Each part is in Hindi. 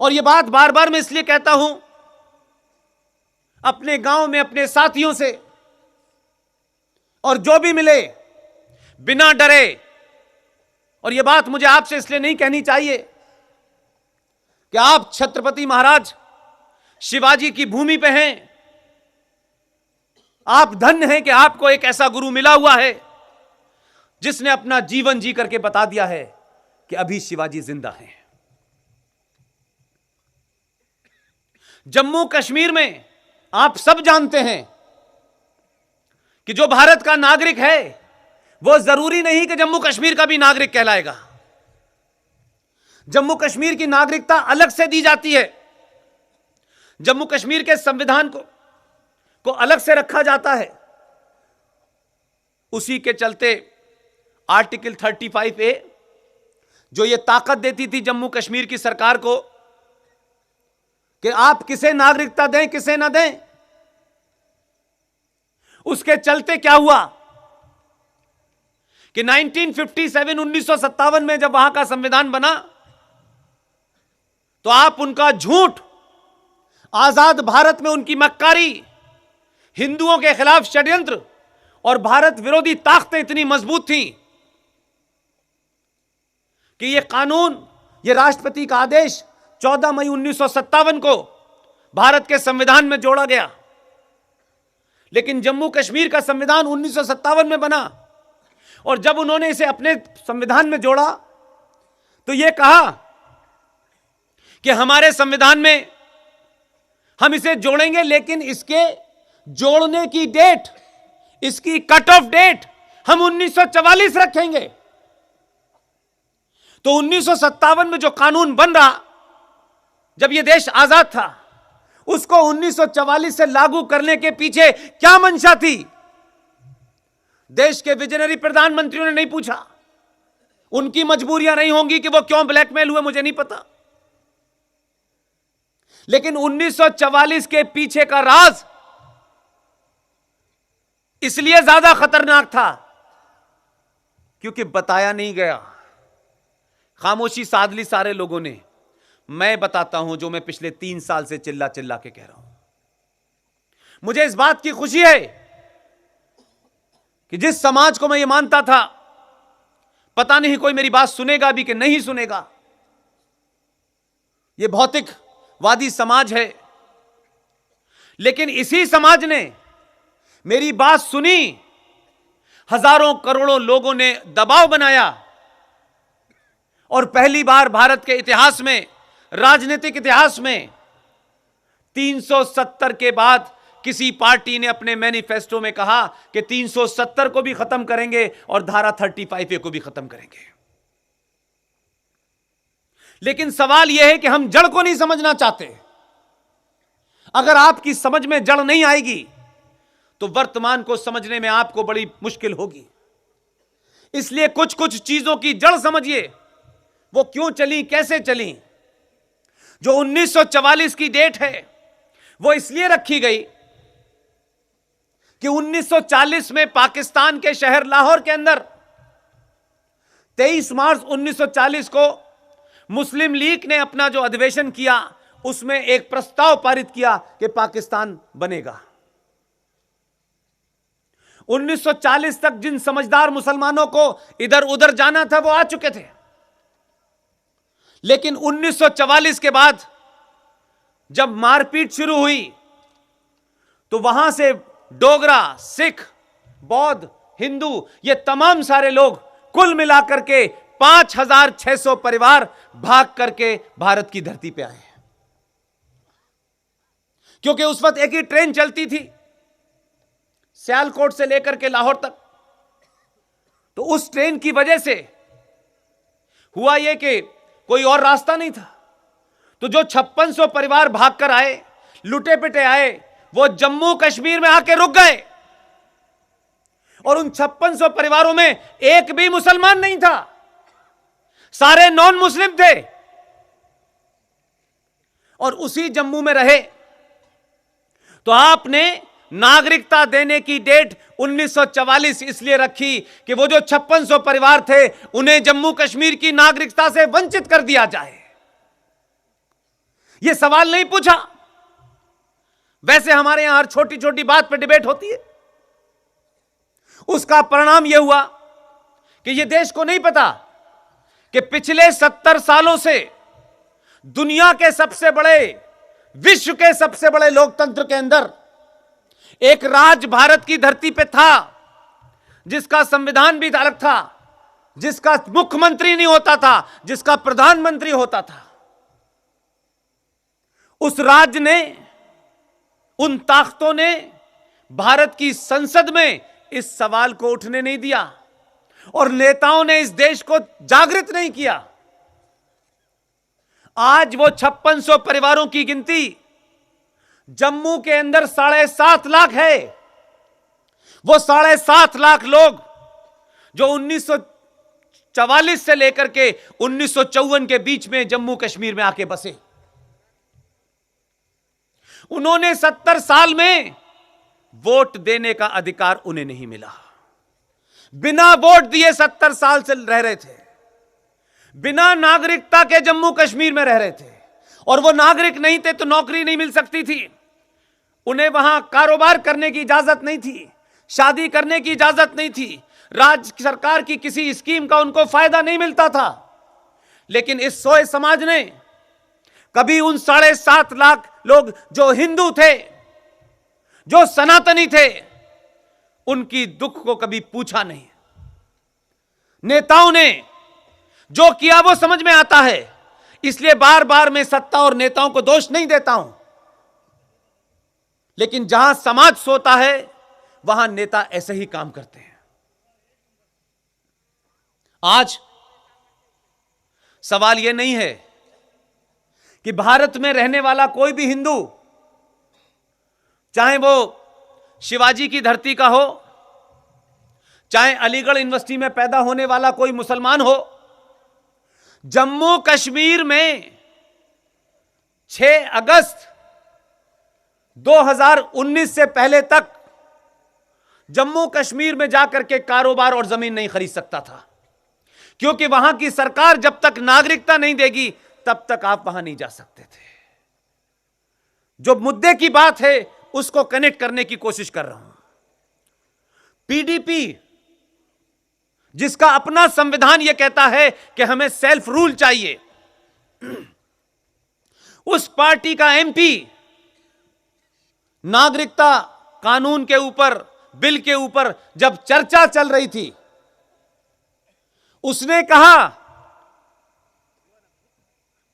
और यह बात बार बार मैं इसलिए कहता हूं, अपने गांव में अपने साथियों से, और जो भी मिले बिना डरे, और यह बात मुझे आपसे इसलिए नहीं कहनी चाहिए कि आप छत्रपति महाराज शिवाजी की भूमि पे हैं, आप धन्य हैं कि आपको एक ऐसा गुरु मिला हुआ है जिसने अपना जीवन जी करके बता दिया है कि अभी शिवाजी जिंदा हैं। जम्मू कश्मीर में आप सब जानते हैं कि जो भारत का नागरिक है वो जरूरी नहीं कि जम्मू कश्मीर का भी नागरिक कहलाएगा। जम्मू कश्मीर की नागरिकता अलग से दी जाती है, जम्मू कश्मीर के संविधान को अलग से रखा जाता है। उसी के चलते आर्टिकल 35A जो ये ताकत देती थी जम्मू कश्मीर की सरकार को कि आप किसे नागरिकता दें किसे ना दें, उसके चलते क्या हुआ कि 1957 में जब वहां का संविधान बना तो आप उनका झूठ, आजाद भारत में उनकी मक्कारी, हिंदुओं के खिलाफ षड्यंत्र और भारत विरोधी ताकतें इतनी मजबूत थीं कि यह कानून, यह राष्ट्रपति का आदेश 14 मई 1957 को भारत के संविधान में जोड़ा गया। लेकिन जम्मू कश्मीर का संविधान 1957 में बना और जब उन्होंने इसे अपने संविधान में जोड़ा तो यह कहा कि हमारे संविधान में हम इसे जोड़ेंगे, लेकिन इसके जोड़ने की डेट, इसकी कट ऑफ डेट हम 1944 रखेंगे। तो 1957 में जो कानून बन रहा, जब यह देश आजाद था, उसको 1944 से लागू करने के पीछे क्या मंशा थी? देश के विजनरी प्रधानमंत्रियों ने नहीं पूछा। उनकी मजबूरियां नहीं होंगी कि वो क्यों ब्लैकमेल हुए, मुझे नहीं पता। लेकिन 1944 के पीछे का राज इसलिए ज्यादा खतरनाक था क्योंकि बताया नहीं गया, खामोशी साध ली सारे लोगों ने। मैं बताता हूं जो मैं पिछले 3 साल से चिल्ला चिल्ला के कह रहा हूं। मुझे इस बात की खुशी है कि जिस समाज को मैं ये मानता था, पता नहीं कोई मेरी बात सुनेगा भी कि नहीं सुनेगा, यह भौतिकवादी समाज है, लेकिन इसी समाज ने मेरी बात सुनी। हजारों करोड़ों लोगों ने दबाव बनाया और पहली बार भारत के इतिहास में, राजनीतिक इतिहास में 370 के बाद किसी पार्टी ने अपने मैनिफेस्टो में कहा कि 370 को भी खत्म करेंगे और धारा 35A को भी खत्म करेंगे। लेकिन सवाल यह है कि हम जड़ को नहीं समझना चाहते। अगर आपकी समझ में जड़ नहीं आएगी तो वर्तमान को समझने में आपको बड़ी मुश्किल होगी। इसलिए कुछ कुछ चीजों की जड़ समझिए, वो क्यों चली, कैसे चली। जो 1944 की डेट है वो इसलिए रखी गई कि 1940 में पाकिस्तान के शहर लाहौर के अंदर 23 मार्च 1940 को मुस्लिम लीग ने अपना जो अधिवेशन किया उसमें एक प्रस्ताव पारित किया कि पाकिस्तान बनेगा। 1940 तक जिन समझदार मुसलमानों को इधर उधर जाना था वो आ चुके थे, लेकिन 1944 के बाद जब मारपीट शुरू हुई तो वहां से डोगरा, सिख, बौद्ध, हिंदू, ये तमाम सारे लोग कुल मिलाकर के 5600 परिवार भाग करके भारत की धरती पे आए। क्योंकि उस वक्त एक ही ट्रेन चलती थी सियालकोट से लेकर के लाहौर तक। तो उस ट्रेन की वजह से हुआ यह कि कोई और रास्ता नहीं था। तो जो 5600 परिवार भागकर आए, लुटे पिटे आए, वो जम्मू कश्मीर में आके रुक गए। और उन 5600 परिवारों में एक भी मुसलमान नहीं था, सारे नॉन मुस्लिम थे और उसी जम्मू में रहे। तो आपने नागरिकता देने की डेट 1944 इसलिए रखी कि वो जो 5600 परिवार थे उन्हें जम्मू कश्मीर की नागरिकता से वंचित कर दिया जाए। यह सवाल नहीं पूछा। वैसे हमारे यहां हर छोटी छोटी बात पर डिबेट होती है। उसका परिणाम यह हुआ कि यह देश को नहीं पता कि पिछले 70 सालों से दुनिया के सबसे बड़े, विश्व के सबसे बड़े लोकतंत्र के अंदर एक राज भारत की धरती पे था, जिसका संविधान भी अलग था, जिसका मुख्यमंत्री नहीं होता था, जिसका प्रधानमंत्री होता था। उस राज्य ने, उन ताकतों ने भारत की संसद में इस सवाल को उठने नहीं दिया और नेताओं ने इस देश को जागृत नहीं किया। आज वो 5600 परिवारों की गिनती जम्मू के अंदर 7.5 लाख है। वो 7.5 लाख लोग जो 1944 से लेकर के 1954 के बीच में जम्मू कश्मीर में आके बसे, उन्होंने 70 साल में वोट देने का अधिकार उन्हें नहीं मिला। बिना वोट दिए 70 साल से रह रहे थे, बिना नागरिकता के जम्मू कश्मीर में रह रहे थे, और वो नागरिक नहीं थे तो नौकरी नहीं मिल सकती थी, उन्हें वहां कारोबार करने की इजाजत नहीं थी, शादी करने की इजाजत नहीं थी, राज्य सरकार की किसी स्कीम का उनको फायदा नहीं मिलता था। लेकिन इस सोए समाज ने कभी उन 7.5 लाख लोग जो हिंदू थे, जो सनातनी थे, उनकी दुख को कभी पूछा नहीं। नेताओं ने जो किया वो समझ में आता है, इसलिए बार बार मैं सत्ता और नेताओं को दोष नहीं देता हूं, लेकिन जहां समाज सोता है वहां नेता ऐसे ही काम करते हैं। आज सवाल यह नहीं है कि भारत में रहने वाला कोई भी हिंदू, चाहे वो शिवाजी की धरती का हो, चाहे अलीगढ़ यूनिवर्सिटी में पैदा होने वाला कोई मुसलमान हो, जम्मू कश्मीर में 6 अगस्त 2019 से पहले तक जम्मू कश्मीर में जाकर के कारोबार और जमीन नहीं खरीद सकता था, क्योंकि वहां की सरकार जब तक नागरिकता नहीं देगी तब तक आप वहां नहीं जा सकते थे। जो मुद्दे की बात है उसको कनेक्ट करने की कोशिश कर रहा हूं। पीडीपी, जिसका अपना संविधान यह कहता है कि हमें सेल्फ रूल चाहिए, उस पार्टी का एमपी नागरिकता कानून के ऊपर, बिल के ऊपर जब चर्चा चल रही थी, उसने कहा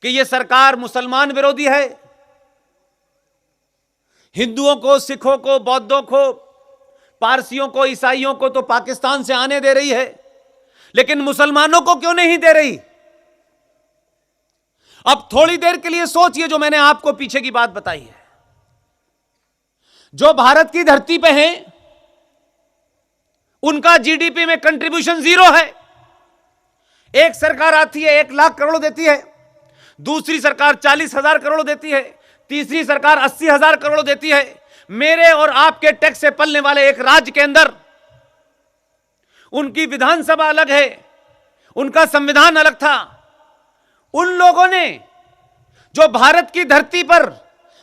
कि यह सरकार मुसलमान विरोधी है, हिंदुओं को, सिखों को, बौद्धों को, पारसियों को, ईसाइयों को तो पाकिस्तान से आने दे रही है, लेकिन मुसलमानों को क्यों नहीं दे रही। अब थोड़ी देर के लिए सोचिए, जो मैंने आपको पीछे की बात बताई है, जो भारत की धरती पे हैं, उनका जीडीपी में कंट्रीब्यूशन 0 है। एक सरकार आती है 1 लाख करोड़ देती है, दूसरी सरकार 40,000 करोड़ देती है, तीसरी सरकार 80,000 करोड़ देती है। मेरे और आपके टैक्स से पलने वाले एक राज्य के अंदर उनकी विधानसभा अलग है, उनका संविधान अलग था। उन लोगों ने जो भारत की धरती पर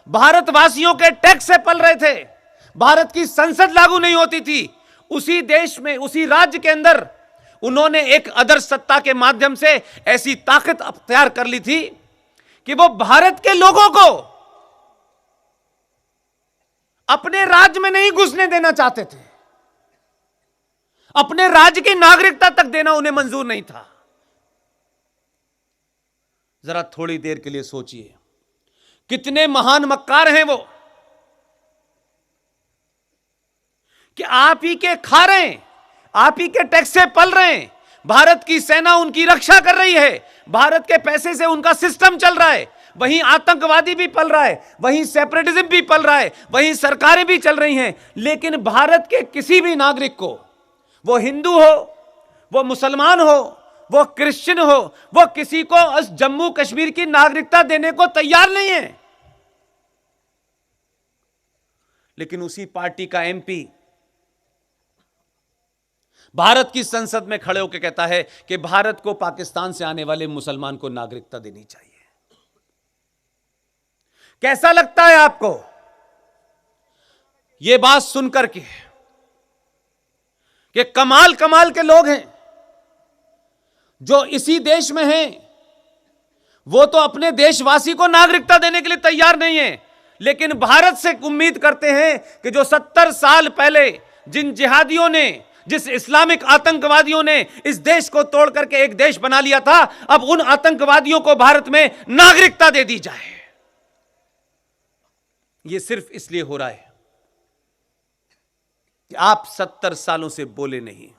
भारतवासियों के टैक्स से पल रहे थे, भारत की संसद लागू नहीं होती थी, उसी देश में, उसी राज्य के अंदर उन्होंने एक आदर्श सत्ता के माध्यम से ऐसी ताकत अख्तियार कर ली थी कि वो भारत के लोगों को अपने राज्य में नहीं घुसने देना चाहते थे, अपने राज्य की नागरिकता तक देना उन्हें मंजूर नहीं था। जरा थोड़ी देर के लिए सोचिए, कितने महान मक्कार हैं वो, कि आप ही के खा रहे हैं, आप ही के टैक्स से पल रहे हैं, भारत की सेना उनकी रक्षा कर रही है, भारत के पैसे से उनका सिस्टम चल रहा है, वहीं आतंकवादी भी पल रहा है, वहीं सेपरेटिज्म भी पल रहा है, वहीं सरकारें भी चल रही हैं। लेकिन भारत के किसी भी नागरिक को, वो हिंदू हो, वो मुसलमान हो, वो क्रिश्चियन हो, वो किसी को उस जम्मू कश्मीर की नागरिकता देने को तैयार नहीं है। लेकिन उसी पार्टी का एमपी भारत की संसद में खड़े होकर कहता है कि भारत को पाकिस्तान से आने वाले मुसलमान को नागरिकता देनी चाहिए। कैसा लगता है आपको यह बात सुनकर के कि कमाल कमाल के लोग हैं जो इसी देश में हैं, वो तो अपने देशवासी को नागरिकता देने के लिए तैयार नहीं है, लेकिन भारत से उम्मीद करते हैं कि जो 70 साल पहले जिन जिहादियों ने, जिस इस्लामिक आतंकवादियों ने इस देश को तोड़ करके एक देश बना लिया था, अब उन आतंकवादियों को भारत में नागरिकता दे दी जाए। यह सिर्फ इसलिए हो रहा है कि आप 70 सालों से बोले नहीं।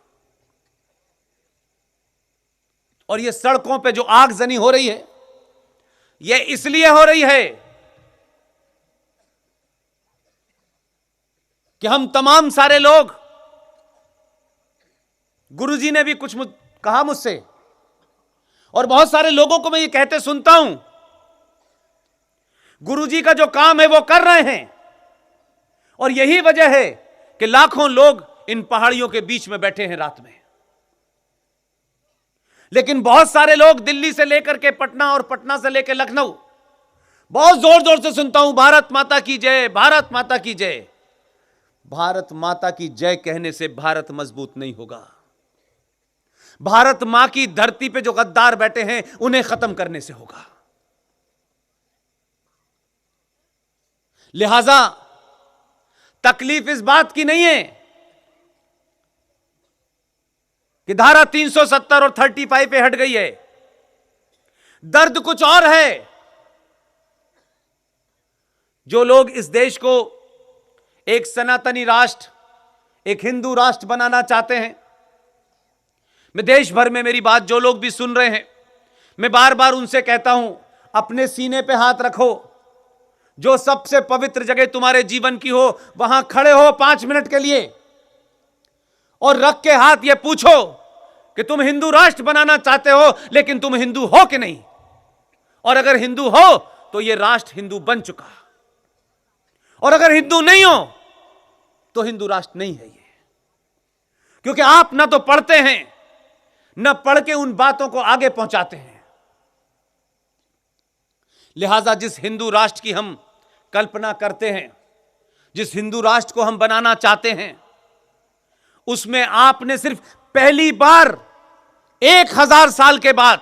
और यह सड़कों पे जो आगजनी हो रही है, यह इसलिए हो रही है कि हम तमाम सारे लोग, गुरुजी ने भी कुछ कहा मुझसे, और बहुत सारे लोगों को मैं ये कहते सुनता हूं, गुरुजी का जो काम है वो कर रहे हैं, और यही वजह है कि लाखों लोग इन पहाड़ियों के बीच में बैठे हैं रात में। लेकिन बहुत सारे लोग दिल्ली से लेकर के पटना और पटना से लेकर लखनऊ बहुत जोर जोर से सुनता हूं, भारत माता की जय, भारत माता की जय। भारत माता की जय कहने से भारत मजबूत नहीं होगा। भारत मां की धरती पे जो गद्दार बैठे हैं उन्हें खत्म करने से होगा। लिहाजा तकलीफ इस बात की नहीं है कि धारा 370 और 35 पे हट गई है, दर्द कुछ और है। जो लोग इस देश को एक सनातनी राष्ट्र, एक हिंदू राष्ट्र बनाना चाहते हैं, मैं देश भर में मेरी बात जो लोग भी सुन रहे हैं, मैं बार बार उनसे कहता हूं, अपने सीने पे हाथ रखो, जो सबसे पवित्र जगह तुम्हारे जीवन की हो वहां खड़े हो 5 मिनट के लिए और रख के हाथ ये पूछो कि तुम हिंदू राष्ट्र बनाना चाहते हो, लेकिन तुम हिंदू हो कि नहीं? और अगर हिंदू हो तो यह राष्ट्र हिंदू बन चुका, और अगर हिंदू नहीं हो तो हिंदू राष्ट्र नहीं है ये। क्योंकि आप ना तो पढ़ते हैं, ना पढ़ के उन बातों को आगे पहुंचाते हैं। लिहाजा जिस हिंदू राष्ट्र की हम कल्पना करते हैं, जिस हिंदू राष्ट्र को हम बनाना चाहते हैं, उसमें आपने सिर्फ पहली बार 1000 साल के बाद,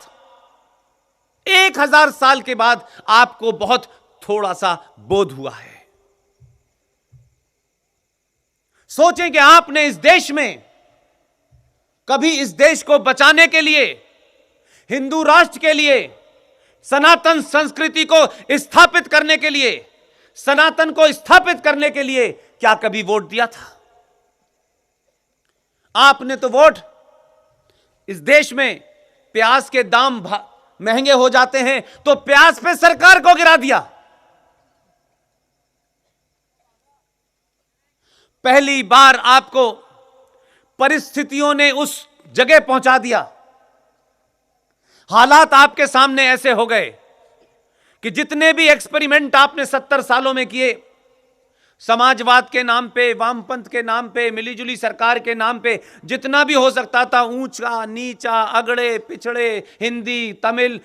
1000 साल के बाद आपको बहुत थोड़ा सा बोध हुआ है। सोचें कि आपने इस देश में कभी इस देश को बचाने के लिए, हिंदू राष्ट्र के लिए, सनातन संस्कृति को स्थापित करने के लिए, सनातन को स्थापित करने के लिए क्या कभी वोट दिया था? आपने तो वोट, इस देश में प्याज के दाम महंगे हो जाते हैं तो प्याज पे सरकार को गिरा दिया। पहली बार आपको परिस्थितियों ने उस जगह पहुंचा दिया, हालात आपके सामने ऐसे हो गए कि जितने भी एक्सपेरिमेंट आपने 70 सालों में किए, समाजवाद के नाम पे, वामपंथ के नाम पे, मिलीजुली सरकार के नाम पे, जितना भी हो सकता था, ऊंचा नीचा, अगड़े पिछड़े, हिंदी तमिल,